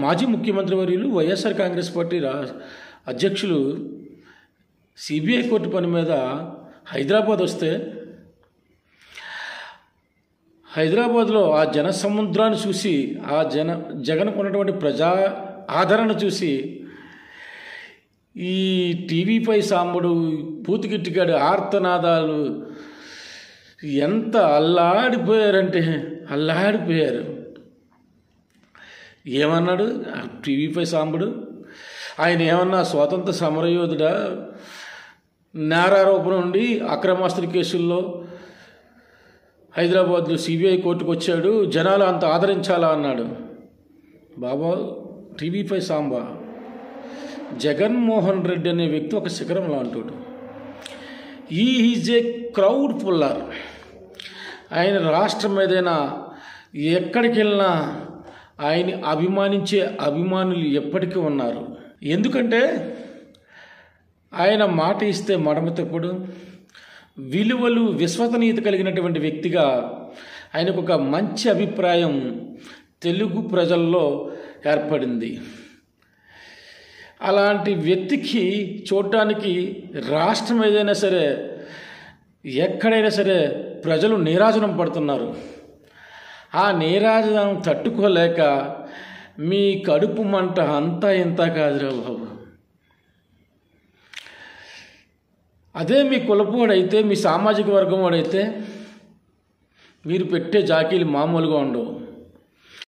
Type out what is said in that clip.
మాజీ ముఖ్యమంత్రి వర్యులు వైఎస్ఆర్ కాంగ్రెస్ పార్టీ అధ్యక్షులు సిబిఐ కోర్టు పని మీద హైదరాబాద్ వస్తే హైదరాబాద్లో ఆ జన సముద్రాన్ని చూసి ఆ జగన్కు ఉన్నటువంటి ప్రజా ఆదరణ చూసి ఈ టీవీపై సాంబడు పూతికిట్టిగాడు ఆర్తనాదాలు ఎంత అల్లాడిపోయారంటే అల్లాడిపోయారు. ఏమన్నాడు టీవీపై సాంబడు? ఆయన ఏమన్నా స్వాతంత్ర సమరయోధుడా? నేరారోపణ నుండి అక్రమాస్త్ర కేసుల్లో హైదరాబాద్లో సిబిఐ కోర్టుకు వచ్చాడు, జనాలు అంత ఆదరించాలా అన్నాడు. బాబా టీవీపై సాంబా, జగన్మోహన్ రెడ్డి అనే వ్యక్తి ఒక శిఖరం లాంటాడు. Is a crowd puller. ఆయన రాష్ట్రం ఏదైనా ఎక్కడికి వెళ్ళినా ఆయన్ని అభిమానించే అభిమానులు ఎప్పటికీ ఉన్నారు. ఎందుకంటే ఆయన మాట ఇస్తే మడమ తప్పుడు, విలువలు విశ్వసనీయత కలిగినటువంటి వ్యక్తిగా ఆయనకు ఒక మంచి అభిప్రాయం తెలుగు ప్రజల్లో ఏర్పడింది. అలాంటి వ్యక్తికి చూడటానికి రాష్ట్రం ఏదైనా సరే ఎక్కడైనా సరే ప్రజలు నీరాజనం పడుతున్నారు. ఆ నీరాజనం తట్టుకోలేక మీ కడుపు మంట అంతా ఇంత కాదురా బాబు. అదే మీ కులపు వాడైతే, మీ సామాజిక వర్గం వాడైతే మీరు పెట్టే జాకీలు మామూలుగా ఉండవు.